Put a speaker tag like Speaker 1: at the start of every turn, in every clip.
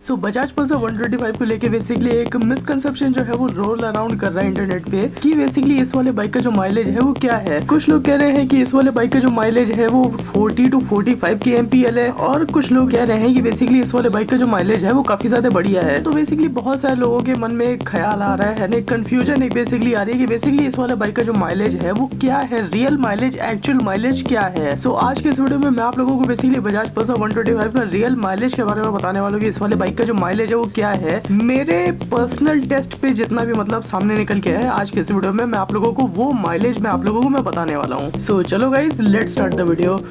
Speaker 1: सो Bajaj Pulsar 125 को लेके basically एक मिसकंसेप्शन जो है वो रोल अराउंड कर रहा है इंटरनेट पे कि बेसिकली इस वाले बाइक का जो माइलेज है वो क्या है। कुछ लोग कह रहे हैं कि इस वाले बाइक का जो माइलेज है वो 40 to 45 के MPL है और कुछ लोग कह रहे हैं कि बेसिकली इस वाले बाइक का जो माइलेज है वो काफी ज्यादा बढ़िया है। तो बेसिकली बहुत सारे लोगों के मन में एक ख्याल आ रहा है, एक कंफ्यूजन एक बेसिकली आ रही है कि बेसिकली इस वाले बाइक का जो माइलेज है वो क्या है, रियल माइलेज, एक्चुअल माइलेज क्या है। सो आज के इस वीडियो में मैं आप लोगों को बेसिकली बजाज पल्सर 125 का रियल माइलेज के बारे में बताने वाला हूँ कि इस वाले बाइक का जो माइलेज है वो क्या है। मेरे पर्सनल टेस्ट पे जितना भी मतलब सामने निकल के है आज के इस वीडियो में मैं आप लोगों को वो माइलेज मैं आप लोगों को मैं बताने वाला हूँ। सो चलो guys, let's start the video.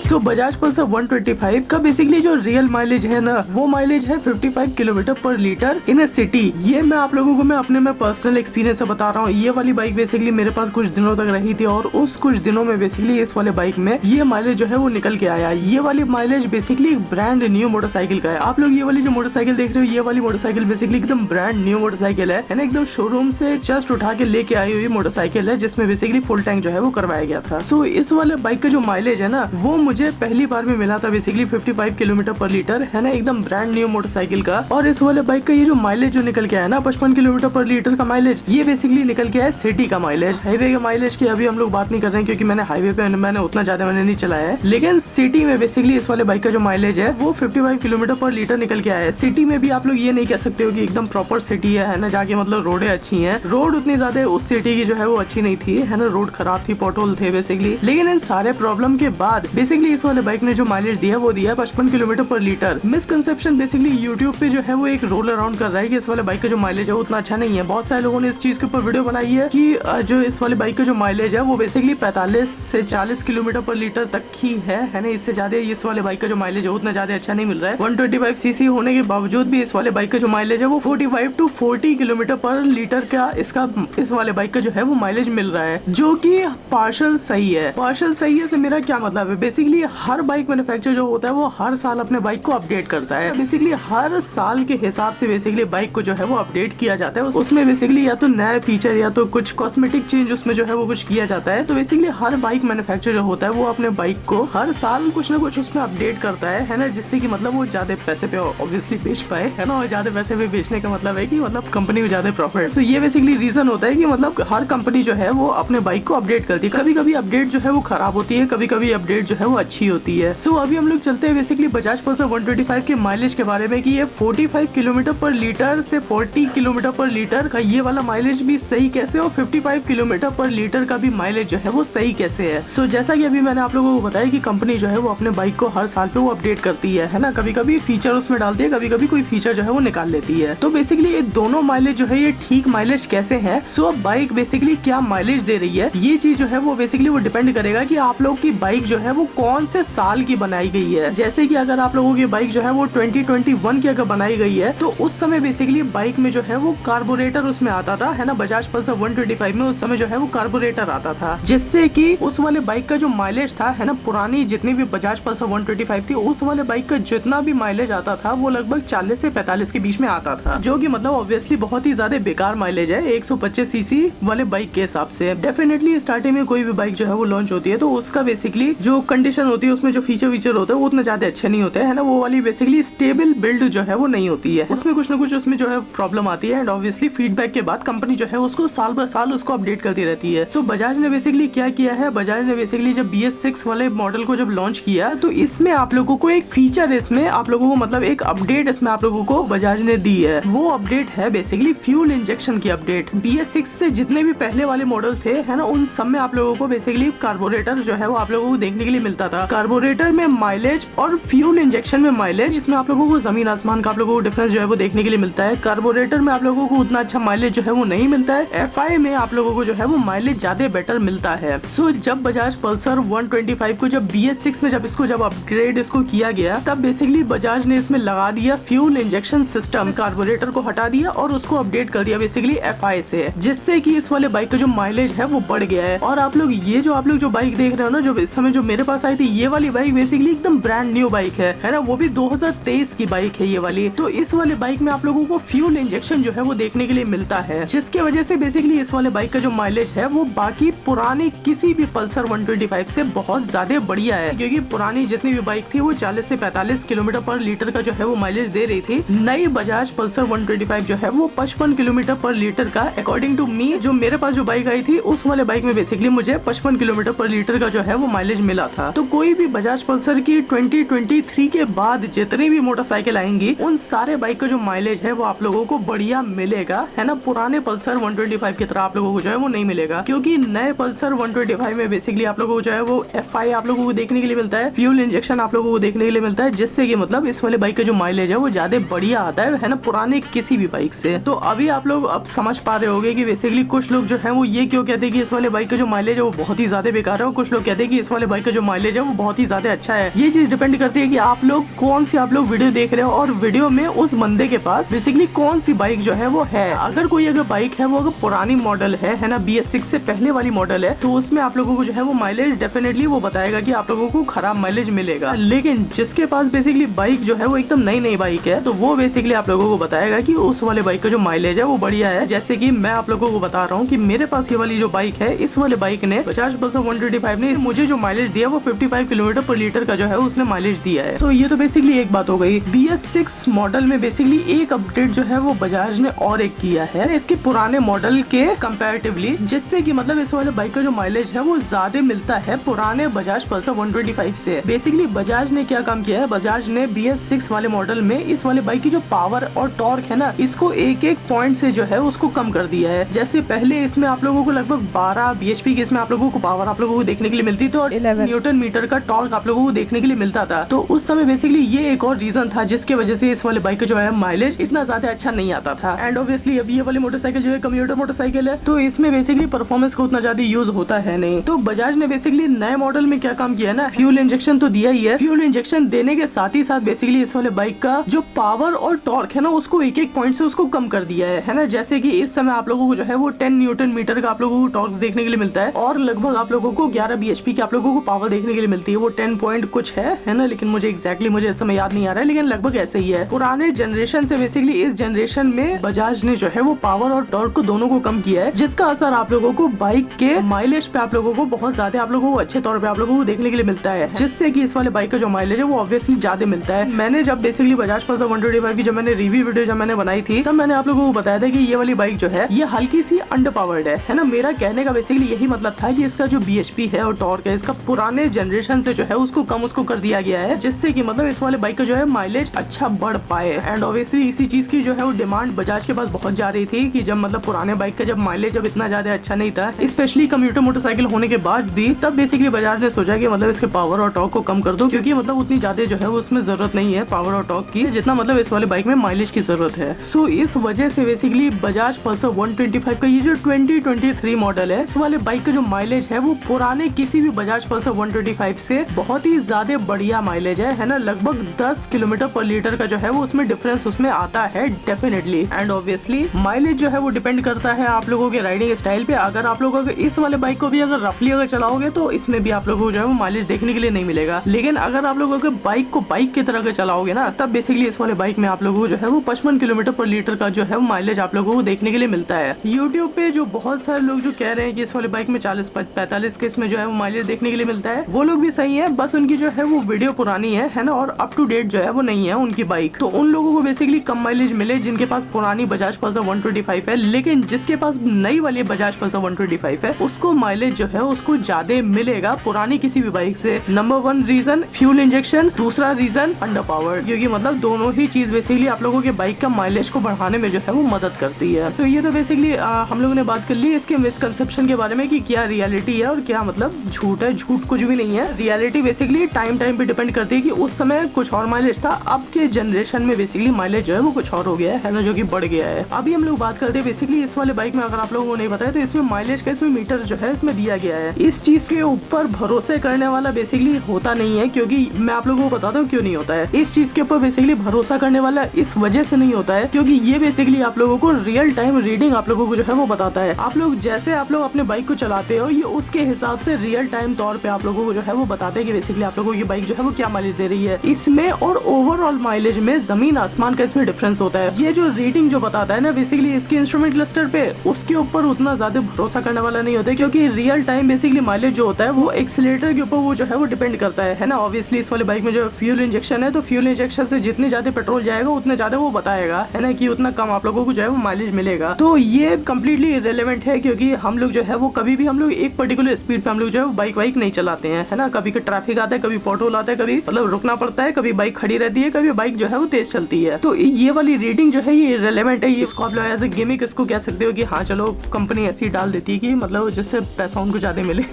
Speaker 1: So Bajaj Pulsar 125 का बेसिकली जो रियल माइलेज है ना वो माइलेज है 55 किलोमीटर पर लीटर इन अ सिटी। ये मैं आप लोगों को मैं अपने में पर्सनल एक्सपीरियंस से बता रहा हूँ। ये वाली बाइक बेसिकली मेरे पास कुछ दिनों तक रही थी और उस कुछ दिनों में बेसिकली इस वाले बाइक में ये माइलेज जो है वो निकल के आया। ये वाली माइलेज बेसिकली एक ब्रांड न्यू मोटरसाइकिल का है। आप लोग ये वाली जो मोटरसाइकिल देख रहे हो, ये वाली मोटरसाइकिल बेसिकली एकदम ब्रांड न्यू मोटरसाइकिल है ना, एकदम शोरूम से जस्ट उठा के लेके आई हुई मोटरसाइकिल है जिसमें बेसिकली फुल टैंक जो है वो करवाया गया था। सो इस वाले बाइक का जो माइलेज है ना वो मुझे पहली बार में मिला था बेसिकली 55 किलोमीटर पर लीटर है ना, एकदम ब्रांड न्यू मोटरसाइकिल का। और इस वाले बाइक का ये जो माइलेज जो निकल के आया ना 55 किलोमीटर पर लीटर का माइलेज, ये बेसिकली निकल के आया सिटी का माइलेज। हाईवे के माइलेज की अभी हम लोग बात नहीं कर रहे हैं क्योंकि मैंने हाईवे पे मैंने उतना ज्यादा मैंने नहीं चलाया है, लेकिन सिटी में बेसिकली इस वाले बाइक का जो माइलेज है वो 55 किलोमीटर पर लीटर निकल के आया है। सिटी में भी आप लोग ये नहीं कह सकते हो कि एकदम प्रॉपर सिटी है ना, जाके मतलब रोडें अच्छी हैं। रोड उतनी ज्यादा उस सिटी की जो है वो अच्छी नहीं थी है ना, रोड खराब थी, पोटहोल थे बेसिकली। लेकिन इन सारे प्रॉब्लम के बाद बेसिकली इस वाले बाइक ने जो माइलेज दिया वो दिया 55 किलोमीटर पर लीटर। मिसकंसेप्शन बेसिकली यूट्यूब पे जो है वो एक रोल अराउंड कर रहा है कि इस वाले बाइक का जो माइलेज है वो उतना अच्छा नहीं है। बहुत सारे लोगों ने इस चीज के ऊपर वीडियो बनाई है कि जो इस वाले बाइक का जो माइलेज है वो बेसिकली 45 से 40 किलोमीटर पर लीटर तक ही है ना, इससे ज्यादा इस वाले बाइक का जो माइलेज है उतना ज्यादा अच्छा नहीं मिल रहा है। 125 सीसी होने के बावजूद भी इस वाले बाइक का जो माइलेज है वो 45 to 40 किलोमीटर पर लीटर का इसका इस वाले बाइक का जो है वो माइलेज मिल रहा है, जो कि पार्शल सही है। पार्शल सही है से मेरा क्या मतलब है, बेसिकली हर बाइक मैन्युफैक्चरर जो होता है वो हर साल अपने बाइक को अपडेट करता है। बेसिकली हर साल के हिसाब से बेसिकली बाइक को जो है वो अपडेट किया जाता है। उसमें बेसिकली या तो नया फीचर या तो कुछ कॉस्मेटिक चेंज उसमें जो है वो कुछ किया जाता है। तो बेसिकली हर बाइक मैन्युफैक्चरर जो होता है वो अपने बाइक को हर साल कुछ ना कुछ उसमें अपडेट करता है ना, जिससे कि मतलब वो ज्यादा पैसे पे ऑब्वियसली बेच पाए है ना, और ज्यादा पैसे पे बेचने का मतलब है कि मतलब कंपनी को ज्यादा प्रॉफिट। तो ये बेसिकली रीजन होता है कि मतलब हर कंपनी जो है वो अपने बाइक को अपडेट करती है। कभी कभी अपडेट जो है वो खराब होती है, कभी कभी अपडेट जो है वो अच्छी होती है। सो अभी हम लोग चलते हैं बेसिकली बजाज पल्सर 125 के माइलेज के बारे में कि ये 45 किलोमीटर पर लीटर से 40 किलोमीटर पर लीटर का ये वाला माइलेज भी सही कैसे और 55 किलोमीटर पर लीटर का भी माइलेज जो है वो सही कैसे है। सो जैसा कि अभी मैंने आप लोगों को बताया कि कंपनी जो है वो अपने बाइक को हर साल पे वो अपडेट करती है ना, कभी कभी फीचर उसमें डालती है, कभी कभी कोई फीचर जो है वो निकाल लेती है। तो बेसिकली ये दोनों माइलेज जो है ये ठीक माइलेज कैसे है, सो अब बाइक बेसिकली क्या माइलेज दे रही है ये चीज जो है वो बेसिकली वो डिपेंड करेगा कि आप लोग की बाइक जो है वो कौन से साल की बनाई गई है। जैसे कि अगर आप लोगों की बाइक जो है वो 2021 की अगर बनाई गई है तो उस समय बेसिकली बाइक में जो है वो कार्बोरेटर उसमें आता था है ना, बजाज पल्सर 125 में उस समय जो है वो कार्बोरेटर आता था, जिससे कि उस वाले बाइक का जो माइलेज था है ना, पुरानी जितनी भी बजाज पल्सर 125 थी उस वाले बाइक का जितना भी माइलेज आता था वो लगभग 40 से 45 के बीच में आता था, जो कि मतलब ऑब्वियसली बहुत ही ज्यादा बेकार माइलेज है 125 सीसी वाले बाइक के हिसाब से। डेफिनेटली स्टार्टिंग में कोई भी बाइक जो है वो लॉन्च होती है तो उसका बेसिकली जो कंडीशन होती है उसमें जो फीचर होता है वो उतना ज्यादा अच्छे नहीं होते है ना, वो वाली बेसिकली स्टेबल बिल्ड जो है वो नहीं होती है, उसमें कुछ ना कुछ उसमें जो है प्रॉब्लम आती है। एंड ऑब्वियसली फीडबैक के बाद कंपनी जो है उसको साल बर साल उसको अपडेट करती रहती है। सो बजाज ने बेसिकली क्या किया है, बजाज ने बेसिकली जब BS6 वाले मॉडल को जब लॉन्च किया तो इसमें आप लोगों को एक फीचर, इसमें आप लोगों को मतलब एक अपडेट इसमें आप लोगों को बजाज ने दी है। वो अपडेट है बेसिकली फ्यूल इंजेक्शन की अपडेट। BS6 से जितने भी पहले वाले मॉडल थे है ना, उन सब में आप लोगों को बेसिकली कार्बोरेटर जो है वो आप लोगों को देखने के लिए मिलता था। कार्बोरेटर में माइलेज और फ्यूल इंजेक्शन में माइलेज, इसमें आप लोगों को जमीन आसमान का आप लोगों को डिफरेंस जो है वो देखने के लिए मिलता है। कार्बोरेटर में आप लोगों को उतना अच्छा माइलेज जो है वो नहीं मिलता है। FI में आप लोगों को जो है वो माइलेज ज्यादा बेटर मिलता है। सो जब बजाज पल्सर 125 को जब BS6 में जब अपग्रेड इसको किया गया तब बेसिकली बजाज ने इसमें लगा दिया फ्यूल इंजेक्शन सिस्टम, कार्बोरेटर को हटा दिया और उसको अपडेट कर दिया बेसिकली FI से, जिससे कि इस वाले बाइक का जो माइलेज है वो बढ़ गया है। और आप लोग जो बाइक देख रहे हो ना, जो इस समय जो मेरे पास आई थी ये वाली बाइक बेसिकली एकदम ब्रांड न्यू बाइक है ना, वो भी 2023 की बाइक है ये वाली। तो इस वाले बाइक में आप लोगों को फ्यूल इंजेक्शन जो है वो देखने के लिए मिलता है, जिसके वजह से बेसिकली इस वाले बाइक का जो माइलेज है वो बाकी पुराने किसी भी पल्सर 125 से बहुत ज्यादा बढ़िया है, क्योंकि पुरानी जितनी भी बाइक थी वो 40 से 45 किलोमीटर पर लीटर का जो है वो माइलेज दे रही थी। नई बजाज पल्सर 125 जो है वो 55 किलोमीटर पर लीटर का, अकॉर्डिंग टू मी, जो मेरे पास जो बाइक आई थी उस वाले बाइक में बेसिकली मुझे 55 किलोमीटर पर लीटर का जो है वो माइलेज मिला था। तो कोई भी बजाज पल्सर की 2023 के बाद जितनी भी मोटरसाइकिल आएंगी उन सारे बाइक का जो माइलेज है वो आप लोगों को बढ़िया मिलेगा, है ना। पुराने पल्सर 125 की तरह आप लोगों को जो है वो नहीं मिलेगा, क्योंकि नए पल्सर 125 में बेसिकली आप लोगों को जो है वो FI आप लोगों को देखने के लिए मिलता है, फ्यूल इंजेक्शन आप लोगों को देखने के लिए मिलता है, जिससे कि मतलब इस वाले बाइक का जो माइलेज है वो ज्यादा बढ़िया आता है ना, पुराने किसी भी बाइक से। तो अभी आप लोग अब समझ पा रहे होंगे कि बेसिकली कुछ लोग जो है वो ये क्यों कहते हैं कि इस वाले बाइक का जो माइलेज है वो बहुत ही ज्यादा बेकार है, और कुछ लोग कहते हैं कि इस वाले बाइक का जो माइलेज है वो बहुत ही ज्यादा अच्छा है। ये चीज डिपेंड करती है कि आप लोग कौन सी आप लोग वीडियो देख रहे हो और वीडियो में उस बंदे के पास बेसिकली कौन सी बाइक जो है वो है। अगर कोई अगर बाइक है वो अगर पुरानी मॉडल है ना, BS6 से पहले वाली मॉडल है, तो उसमें आप लोगों को जो है वो माइलेज डेफिनेटली वो बताएगा कि आप लोगों को खराब माइलेज मिलेगा। लेकिन जिसके पास बेसिकली बाइक जो है वो एकदम नई बाइक है, तो वो बेसिकली आप लोगों को बताएगा कि उस वाले बाइक का जो माइलेज है वो बढ़िया है। जैसे कि मैं आप लोगों को बता रहा हूँ कि मेरे पास ये वाली जो बाइक है, इस वाले बाइक ने बजाज पल्सर 125 ने मुझे जो माइलेज दिया वो 55 किलोमीटर पर लीटर का जो है उसने माइलेज दिया है। सो ये तो बेसिकली एक बात हो गई। BS6 मॉडल में बेसिकली एक अपडेट जो है वो बजाज ने और एक किया है इसके पुराने मॉडल के कंपैरेटिवली, जिससे कि मतलब इस वाले बाइक का जो माइलेज है वो ज्यादा मिलता है पुराने बजाज पल्सर 125 से। बेसिकली बजाज ने क्या काम किया है, बजाज ने BS6 वाले मॉडल में इस वाले बाइक की जो पावर और टॉर्क है ना, इसको एक पॉइंट से जो है उसको कम कर दिया है। जैसे पहले इसमें आप लोगों को लगभग 12 bhp की इसमें आप लोगों को पावर आप लोगों को देखने के लिए मिलती थी, और 11 न्यूटन मीटर का टॉर्क आप लोगों को देखने के लिए मिलता था। तो उस समय बेसिकली ये एक और रीजन था जिसके वजह से इस वाले बाइक का जो है माइलेज इतना ज्यादा अच्छा नहीं आता था। एंड ऑब्वियसली अब ये वाली मोटरसाइकिल जो है कम्यूटर मोटरसाइकिल है, तो इसमें बेसिकली परफॉर्मेंस को उतना ज्यादा यूज होता है नहीं। तो बजाज ने बेसिकली नए मॉडल में क्या काम किया है ना, फ्यूल इंजेक्शन तो दिया ही है। फ्यूल इंजेक्शन देने के साथ ही साथ बेसिकली इस वाले बाइक का जो पावर और टॉर्क है ना उसको एक पॉइंट से उसको कम कर दिया है ना। जैसे कि इस समय आप लोगों को जो है वो 10 न्यूटन मीटर का आप लोगों को टॉर्क देखने के लिए मिलता है, और लगभग आप लोगों को 11 bhp की आप लोगों को पावर देखने के लिए मिलती है। वो 10 पॉइंट कुछ है ना, लेकिन मुझे एग्जैक्टली मुझे इस समय याद नहीं आ रहा है, लेकिन लगभग ऐसे ही है। पुराने जनरेशन से बेसिकली इस जनरेशन में बजाज ने जो है वो पावर और टॉर्क को दोनों को कम किया है, जिसका असर आप लोगों को बाइक के माइलेज पे आप लोगों को बहुत ज्यादा आप लोगों को अच्छे तौर पे आप लोगों को देखने के लिए मिलता है, जिससे कि इस वाले बाइक का जो माइलेज है वो ऑब्वियसली ज्यादा मिलता है। मैंने जब बेसिकली बजाज पल्सर 125 की जब मैंने रिव्यू वीडियो जब मैंने बनाई थी, तब मैंने आप लोगों को बताया था कि ये वाली बाइक जो है ये हल्की सी अंडर पावर्ड है ना। मेरा कहने का बेसिकली यही मतलब था कि इसका जो bhp है और टॉर्क है इसका पुराने जनरेशन से जो है उसको कम उसको कर दिया गया है, जिससे कि मतलब इस वाले बाइक का जो है माइलेज अच्छा बढ़ पाए। एंड ऑब्वियसली इसी चीज की जो है वो डिमांड बजाज के पास बहुत जा रही थी कि जब मतलब पुराने बाइक का जब माइलेज जब इतना ज्यादा अच्छा नहीं था, स्पेशली कम्यूटर मोटरसाइकिल होने के बाद भी, तब बेसिकली बजाज ने सोचा कि मतलब इसके पावर और टॉर्क को कम कर दो, क्योंकि मतलब उतनी ज्यादा जो है उसमें जरूरत नहीं है पावर और टॉर्क की जितना मतलब इस वाले बाइक में माइलेज की जरूरत है। सो इस वजह से बेसिकली बजाज पल्सर 125 का ये जो 2023 मॉडल है, इस वाले बाइक का जो माइलेज है वो पुराने किसी भी बजाज पल्सर 125 से बहुत ही ज्यादा बढ़िया माइलेज है ना। लगभग 10 किलोमीटर पर लीटर का जो है वो उसमें डिफरेंस उसमें आता है डेफिनेटली। एंड ऑब्वियसली माइलेज जो है वो डिपेंड करता है आप लोगों के राइडिंग स्टाइल पे। अगर आप लोग अगर इस वाले बाइक को भी अगर रफली अगर चलाओगे तो इसमें भी आप लोगों को जो है वो माइलेज देखने के लिए नहीं मिलेगा, लेकिन अगर आप लोग अगर बाइक को बाइक की तरह चलाओगे ना, तब बेसिकली इस वाले बाइक में आप लोगों को जो है वो 55 किलोमीटर पर लीटर का जो है वो माइलेज आप लोगों को देखने के लिए मिलता है। यूट्यूब पे जो बहुत सारे लोग जो कह रहे हैं कि इस वाले बाइक में 40-45 के इसमें जो है वो माइलेज देखने के लिए मिलता है, वो लोग भी सही है, बस उनकी जो है वो वीडियो पुरानी है ना, और अप टू डेट जो है वो नहीं है उनकी बाइक। तो उन लोगों को बेसिकली कम माइलेज मिले जिनके पास पुरानी बजाज पल्सर 125 है, लेकिन जिसके पास नई वाली बजाज पल्सर 125 है उसको माइलेज जो है उसको ज्यादा मिलेगा पुरानी किसी भी बाइक से। नंबर 1 रीजन फ्यूल इंजेक्शन, दूसरा रीजन अंडर पावर, क्योंकि मतलब दोनों ही चीज बेसिकली आप लोगों के बाइक का माइलेज को बढ़ाने में जो है वो मदद करती है। सो ये तो बेसिकली हम लोगों ने बात कर ली इसके मिसकंसेप्शन के बारे में कि क्या रियलिटी है और क्या मतलब झूठ है। झूठ कुछ भी नहीं है, रियलिटी बेसिकली टाइम पे डिपेंड करती है कि उस समय कुछ और माइलेज था, अब के जनरेशन में बेसिकली माइलेज जो है वो कुछ और हो गया है ना, जो कि बढ़ गया है। अभी हम लोग बात करते हैं बेसिकली इस वाले बाइक में, अगर आप लोगों को नहीं पता है तो इसमें माइलेज का इसमें मीटर जो है इसमें दिया गया है। इस चीज के ऊपर भरोसे करने वाला बेसिकली होता नहीं है, क्योंकि मैं आप लोगों को बताता हूँ क्यों नहीं होता है। इस चीज के ऊपर बेसिकली भरोसा करने वाला इस वजह से नहीं होता है क्योंकि ये बेसिकली आप लोगों को रियल टाइम रीडिंग आप लोगों को जो है वो बताता है। आप लोग जैसे आप लोग अपने बाइक को चलाते हो ये उसके हिसाब से रियल टाइम तौर पे आप लोगों को जो है वो बताते हैं कि बेसिकली आप लोगों की बाइक जो है वो क्या माइलेज दे रही है। इसमें और ओवरऑल माइलेज में जमीन आसमान का इसमें डिफरेंस होता है। ये जो रेटिंग जो बताता है ना बेसिकली इसके इंस्ट्रूमेंट क्लस्टर पे, उसके ऊपर उतना ज्यादा भरोसा करने वाला नहीं होता, क्योंकि रियल टाइम बेसिकली माइलेज जो होता है वो एक्सीलरेटर के ऊपर वो जो है वो डिपेंड करता है ना। ऑब्वियसली इस वाले बाइक में जो फ्यूल इंजेक्शन है, तो फ्यूल इंजेक्शन से जितनी ज्यादा पेट्रोल जाएगा उतने ज्यादा वो बताएगा, है ना, कि उतना कम आप लोगों को जो है वो माइलेज मिलेगा। तो ये कम्प्लीटली इरेलेवेंट है, क्योंकि हम लोग जो है वो कभी भी हम लोग एक पर्टिकुलर स्पीड पे हम लोग जो है वो बाइक नहीं चलाते हैं, है ना। कभी ट्रैफिक आता है, कभी पोर्टल आता है, कभी मतलब रुकना पड़ता है, कभी बाइक खड़ी रहती है, कभी बाइक जो है वो तेज चलती है। तो ये वाली रेटिंग जो है ये इरेलेवेंट है। इसको आप लोग एज ए गिमिक इसको कह सकते हो कि हाँ चलो कंपनी ऐसी डाल देती है कि मतलब जिससे पैसा उनको ज्यादा मिले,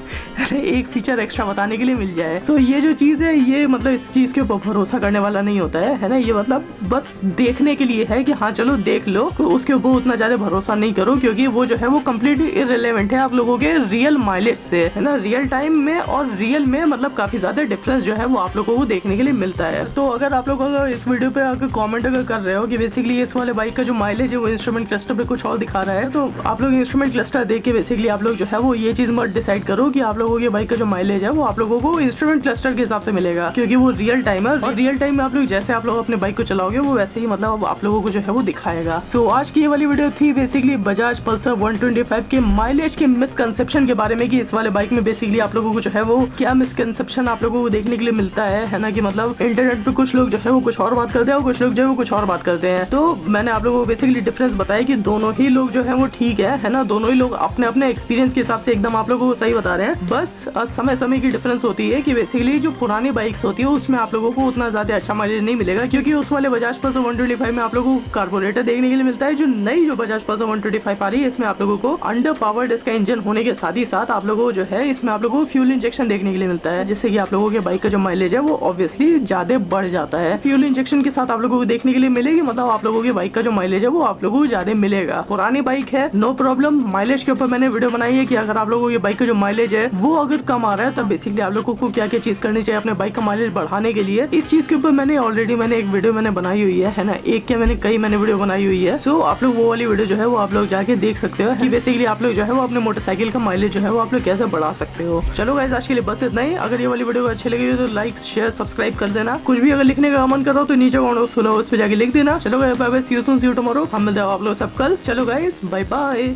Speaker 1: एक फीचर एक्स्ट्रा बताने के लिए मिल जाए। सो ये जो चीज है ये मतलब इस चीज के ऊपर भरोसा करने वाला नहीं होता है ना। ये मतलब बस देखने के लिए है कि हाँ चलो देख लो, तो उसके ऊपर उतना ज्यादा भरोसा नहीं करो, क्योंकि वो जो है वो कम्प्लीटली इररिलेवेंट है आप लोगों के रियल माइलेज से, है ना। रियल टाइम में और रियल में मतलब काफी ज्यादा डिफरेंस जो है वो आप लोगों को देखने के लिए मिलता है। तो अगर आप लोग अगर इस वीडियो पे अगर कमेंट अगर कर रहे हो कि बेसिकली इस वाले बाइक का जो माइलेज है वो इंस्ट्रूमेंट क्लस्टर पे कुछ और दिखा रहा है, तो आप लोग इंस्ट्रूमेंट क्लस्टर देख के बेसिकली आप लोग जो है वो ये चीज मत डिसाइड करो कि आप लोगों की बाइक का जो माइलेज है वो आप लोगों को इंस्ट्रूमेंट क्लस्टर के हिसाब से मिलेगा, क्योंकि वो रियल टाइम है और रियल टाइम में आप लोग जैसे आप लोग अपने बाइक को चलाओगे वो वैसे ही मतलब आप लोगों को जो है वो दिखाएगा। सो आज की ये वाली वीडियो थी बेसिकली बजाज पल्सर 125 के माइलेज के मिसकंसेप्शन के बारे में, कि इस वाले बाइक में बेसिकली आप लोगों को जो है वो क्या मिसकंसेप्शन आप लोगों को देखने के लिए मिलता है ना। कि मतलब इंटरनेट पे कुछ लोग जो है वो कुछ और बात करते हैं और कुछ लोग जो है वो कुछ और बात करते हैं। तो मैंने आप लोगों को बेसिकली डिफरेंस बताया कि दोनों ही लोग जो है वो ठीक है ना। दोनों ही लोग अपने अपने एक्सपीरियंस के हिसाब से एकदम आप लोगों को सही बता रहे हैं। बस समय समय की डिफरेंस होती है कि बेसिकली जो पुरानी बाइक्स होती है उसमें आप लोगों को उतना ज्यादा अच्छा माइलेज नहीं मिलेगा, क्योंकि उस वाले बजाज पल्सर 125 में आप लोगों को कार्बोरेटर देखने के लिए मिलता है। जो नई जो बजाज पल्सर 125 आ रही है इसमें आप लोगों को अंडर पावर्ड इसका इंजन होने के साथ ही साथ आप लोगों को जो है इसमें आप लोगों को फ्यूल इंजेक्शन देखने के लिए मिलता है, जिससे कि आप लोगों के बाइक का जो माइलेज है वो ऑब्वियसली ज्यादा बढ़ जाता है। फ्यूल इंजेक्शन के साथ आप लोगों को देखने के लिए मिलेगी, मतलब आप लोगों की बाइक का जो माइलेज है वो आप लोगों को ज्यादा मिलेगा। पुरानी बाइक है नो प्रॉब्लम, माइलेज के ऊपर मैंने वीडियो बनाई है कि अगर आप लोगों की बाइक का जो माइलेज है वो अगर कम आ रहा है तब बेसिकली आप लोगों को क्या क्या चीज करनी चाहिए अपने बाइक का माइलेज बढ़ाने के लिए। इस चीज के ऊपर मैंने ऑलरेडी एक वीडियो मैंने बनाई हुई है ना। एक क्या मैंने कई वीडियो बनाई हुई है। सो आप लोग वो वाली वीडियो जो है वो आप लोग जाके देख सकते हो कि बेसिकली आप लोग जो है वो अपने मोटरसाइकिल का माइलेज जो है वो आप लोग कैसे बढ़ा सकते हो। चलो गाइस आज के लिए बस इतना ही। अगर ये वाली वीडियो अच्छी लगी तो लाइक शेयर सब्सक्राइब कर देना। कुछ भी अगर लिखने का मन करो तो नीचे कमेंट बॉक्स खुला उस पर जाके लिख देना। चलो guys bye bye, see you soon, see you tomorrow. हम मिलते हैं आप लोग सब कल। चलो गाइस बाय बाय।